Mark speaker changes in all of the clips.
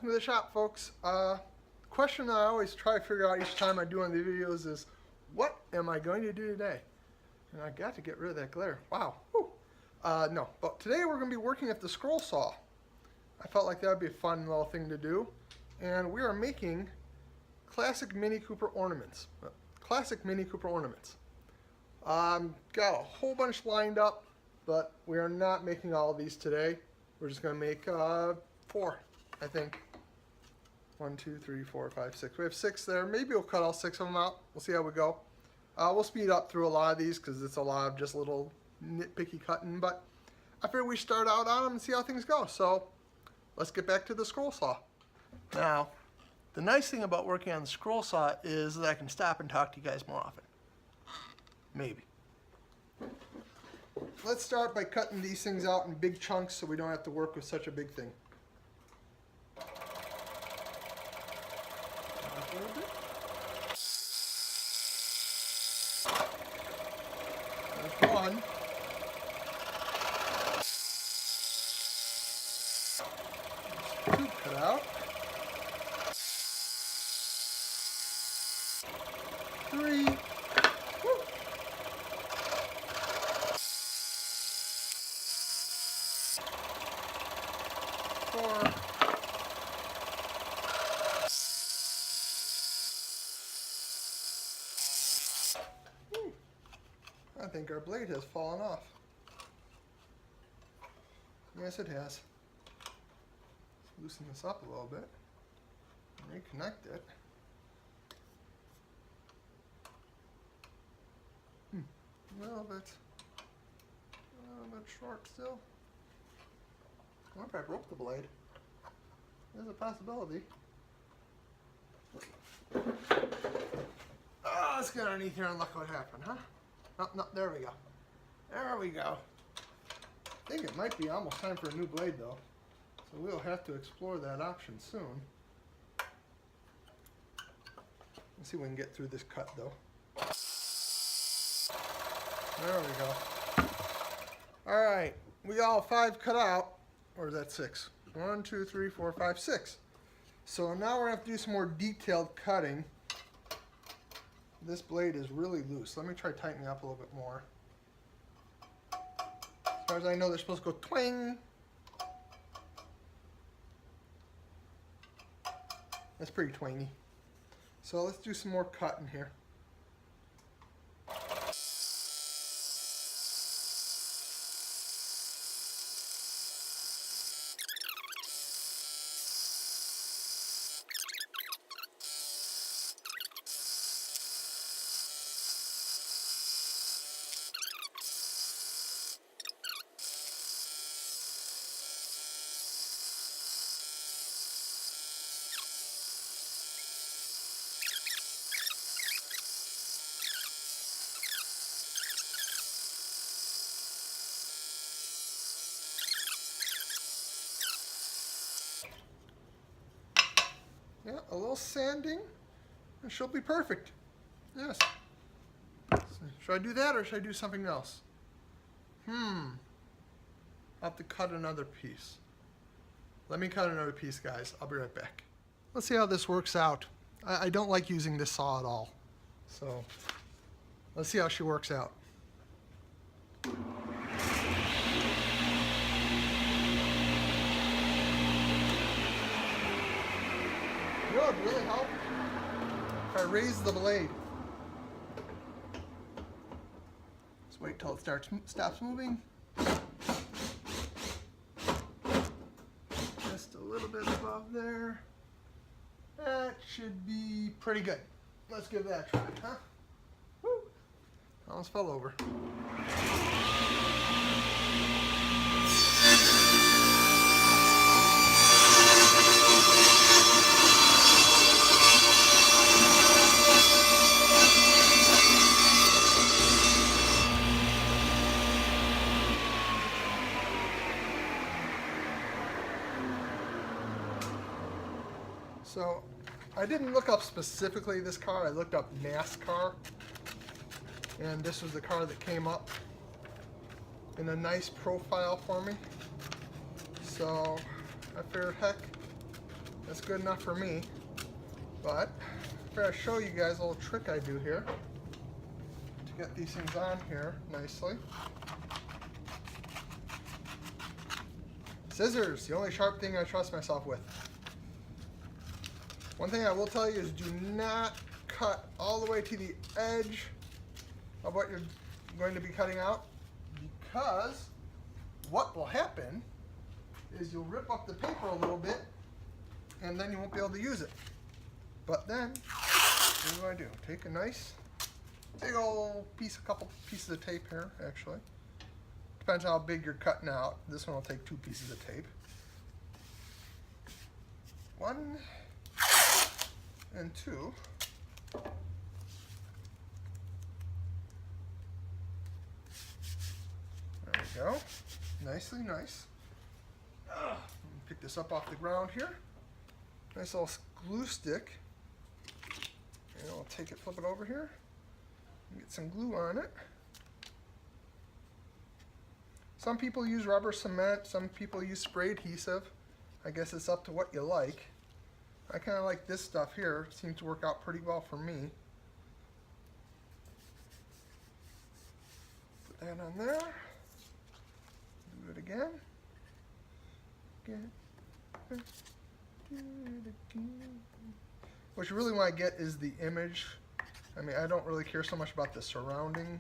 Speaker 1: welcome to the shop, folks. Question that I always try to figure out each time I do one of the videos is, what am I going to do today? And I got to get rid of that glare. Wow. Whew. No, but today we're going to be working at the ScrollSaw. I felt like that would be a fun little thing to do. And we are making classic Mini Cooper ornaments. Classic Mini Cooper ornaments. Got a whole bunch lined up, but we are not making all of these today. We're just going to make 4, I think. 1, 2, 3, 4, 5, 6. We have 6 there. Maybe we'll cut all 6 of them out. We'll see how we go. We'll speed up through a lot of these because it's a lot of just little nitpicky cutting, but I figured we start out on them and see how things go. So let's get back to the ScrollSaw. Now, the nice thing about working on the ScrollSaw is that I can stop and talk to you guys more often. Maybe. Let's start by cutting these things out in big chunks so we don't have to work with such a big thing. There's one. There's 2 cut out. 3. Woo. 4. I think our blade has fallen off. Yes, it has. Let's loosen this up a little bit and reconnect it. A little bit short still. I wonder if I broke the blade. There's a possibility. Oh, let's get underneath here and look what happened, huh? No, there we go. There we go. I think it might be almost time for a new blade though. So we'll have to explore that option soon. Let's see if we can get through this cut though. There we go. Alright, we got all 5 cut out. Or is that 6? 1, 2, 3, 4, 5, 6. So now we're going to have to do some more detailed cutting. This blade is really loose. Let me try tightening up a little bit more. As far as I know, they're supposed to go twang. That's pretty twangy. So let's do some more cutting here. Yeah, a little sanding, and she'll be perfect. Yes. So should I do that, or should I do something else? I'll have to cut another piece. Let me cut another piece, guys. I'll be right back. Let's see how this works out. I don't like using this saw at all. So let's see how she works out. You know what would really help? If I raise the blade. Just wait till it stops moving. Just a little bit above there. That should be pretty good. Let's give that a try, huh? Woo! Almost fell over. So I didn't look up specifically this car. I looked up NASCAR, and this was the car that came up in a nice profile for me. So I figured, heck, That's good enough for me. But I'm going to show you guys a little trick I do here to get these things on here nicely. Scissors, the only sharp thing I trust myself with. One thing I will tell you is do not cut all the way to the edge of what you're going to be cutting out, because what will happen is you'll rip up the paper a little bit and then you won't be able to use it. But then, what do I do? Take a nice big old piece, a couple pieces of tape here, actually. Depends how big you're cutting out. This one will take 2 pieces of tape. 1 and 2. There we go. Nicely nice. Pick this up off the ground here. Nice little glue stick. And I'll take it, flip it over here, and get some glue on it. Some people use rubber cement, some people use spray adhesive. I guess it's up to what you like. I kind of like this stuff here. It seems to work out pretty well for me. Put that on there. Do it again. What you really want to get is the image. I mean, I don't really care so much about the surrounding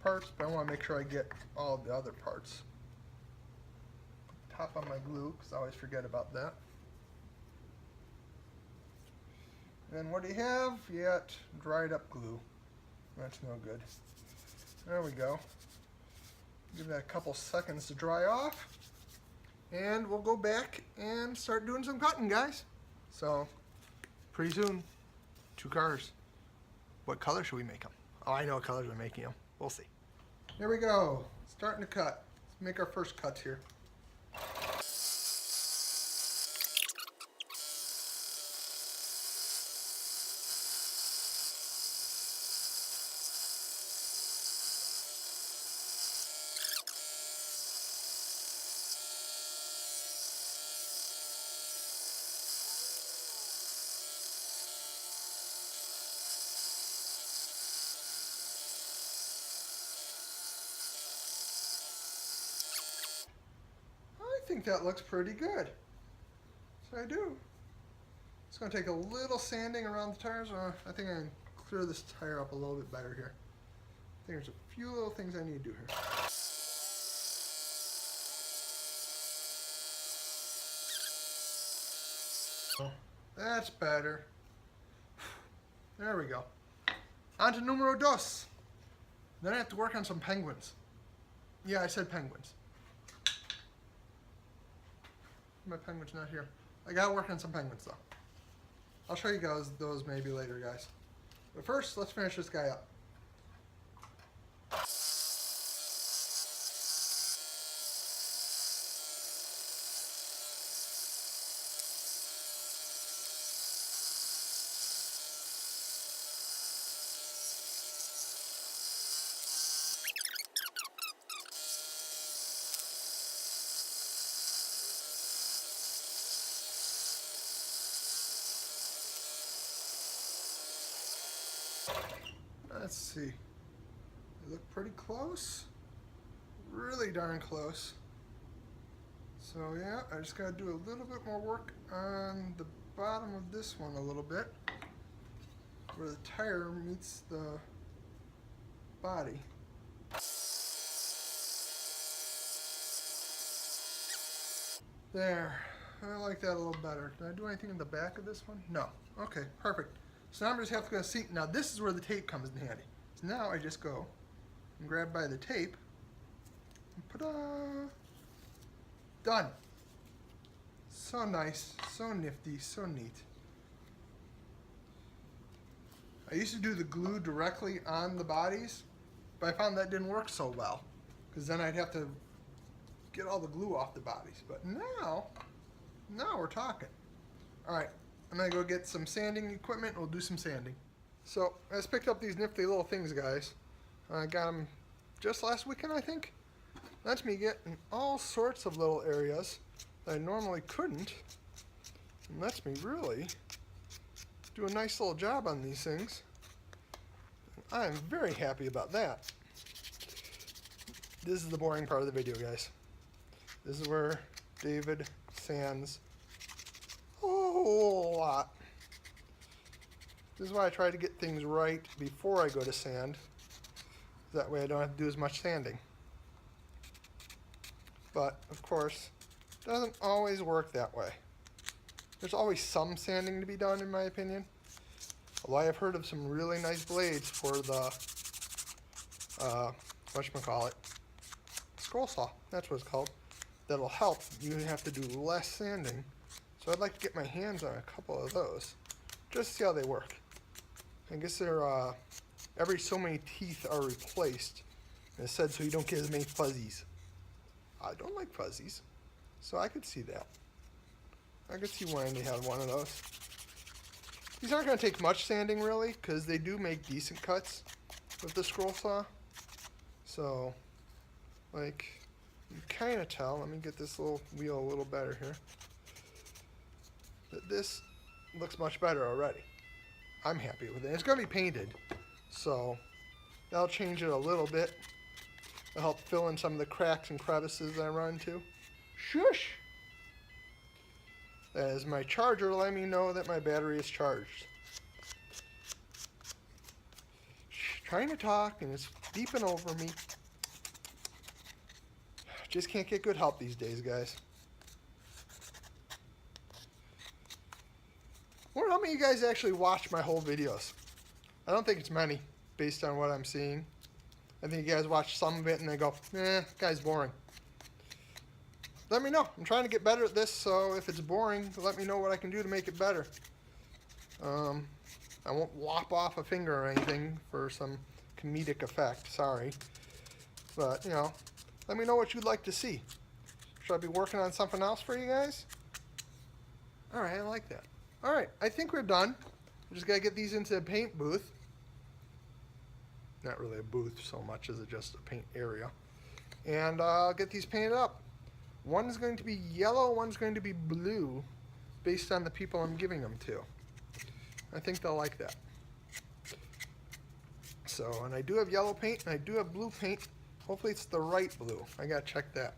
Speaker 1: parts, but I want to make sure I get all the other parts. Top on my glue, because I always forget about that. And what do you have? You got dried up glue. That's no good. There we go. Give that a couple seconds to dry off. And we'll go back and start doing some cutting, guys. So, pretty soon, 2 cars. What color should we make them? Oh, I know what colors we're making them. We'll see. Here we go. Starting to cut. Let's make our first cuts here. I think that looks pretty good. So I do. It's going to take a little sanding around the tires. I think I can clear this tire up a little bit better here. I think there's a few little things I need to do here. That's better. There we go. On to numero dos. Then I have to work on some penguins. Yeah, I said penguins. My penguin's not here. I gotta work on some penguins though. I'll show you guys those maybe later, guys. But first, let's finish this guy up. Let's see. They look pretty close. Really darn close. So yeah, I just gotta do a little bit more work on the bottom of this one a little bit, where the tire meets the body. There. I like that a little better. Did I do anything in the back of this one? No. Okay, perfect. So now I'm just have to go see. Now this is where the tape comes in handy. So now I just go and grab by the tape and ta-da! Done. So nice, so nifty, so neat. I used to do the glue directly on the bodies, but I found that didn't work so well, because then I'd have to get all the glue off the bodies. But now we're talking. All right. I'm gonna go get some sanding equipment and we'll do some sanding. So I just picked up these nifty little things, guys. I got them just last weekend, I think. That's me getting all sorts of little areas that I normally couldn't. and lets me really do a nice little job on these things. I am very happy about that. This is the boring part of the video, guys. This is where David sands a whole lot. This is why I try to get things right before I go to sand. That way I don't have to do as much sanding. But, of course, it doesn't always work that way. There's always some sanding to be done, in my opinion. Although I have heard of some really nice blades for the, whatchamacallit, ScrollSaw, that's what it's called. That'll help. You have to do less sanding. So I'd like to get my hands on a couple of those, just to see how they work. I guess they're, every so many teeth are replaced. And it said so you don't get as many fuzzies. I don't like fuzzies, so I could see that. I could see wanting to have one of those. These aren't going to take much sanding, really, because they do make decent cuts with the ScrollSaw. So, like, you kind of tell. Let me get this little wheel a little better here. That this looks much better already. I'm happy with it. It's going to be painted, so that'll change it a little bit. It'll help fill in some of the cracks and crevices I run into. Shush! That is my charger letting me know that my battery is charged. Trying to talk and it's beeping over me. Just can't get good help these days, guys. I wonder how many of you guys actually watch my whole videos. I don't think it's many, based on what I'm seeing. I think you guys watch some of it and they go, eh, guy's boring. Let me know. I'm trying to get better at this, so if it's boring, let me know what I can do to make it better. I won't lop off a finger or anything for some comedic effect, sorry. But, you know, let me know what you'd like to see. Should I be working on something else for you guys? Alright, I like that. Alright, I think we're done. We just gotta get these into the paint booth. Not really a booth so much as just a paint area. And I'll get these painted up. One's going to be yellow, one's going to be blue, based on the people I'm giving them to. I think they'll like that. So, and I do have yellow paint, and I do have blue paint. Hopefully it's the right blue. I gotta check that.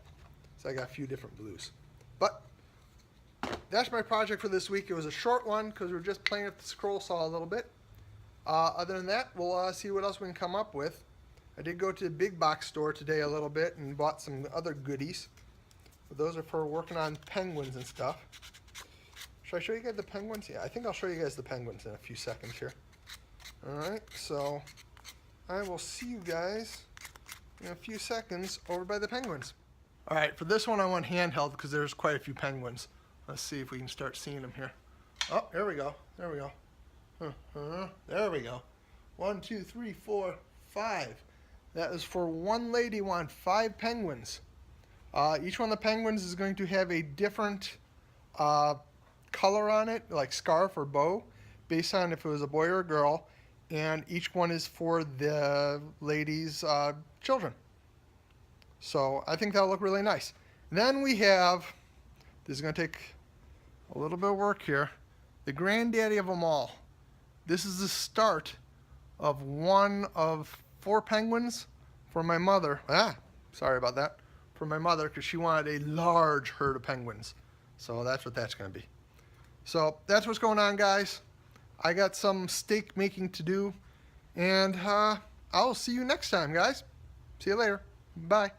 Speaker 1: So I got a few different blues. But, that's my project for this week. It was a short one, because we were just playing with the ScrollSaw a little bit. Other than that, we'll see what else we can come up with. I did go to the big box store today a little bit, and bought some other goodies. But those are for working on penguins and stuff. Should I show you guys the penguins? Yeah, I think I'll show you guys the penguins in a few seconds here. Alright, so I will see you guys in a few seconds over by the penguins. Alright, for this one I want handheld because there's quite a few penguins. Let's see if we can start seeing them here. Oh, there we go. There we go. There we go. 1, 2, 3, 4, 5. That is for one lady want 5 penguins. Each one of the penguins is going to have a different color on it, like scarf or bow, based on if it was a boy or a girl, and each one is for the lady's children. So I think that'll look really nice. Then we have, this is going to take a little bit of work here, the granddaddy of them all. This is the start of one of 4 penguins for my mother. Sorry about that. For my mother, because she wanted a large herd of penguins. So that's what that's going to be. So that's what's going on, guys. I got some steak making to do. And I'll see you next time, guys. See you later. Bye.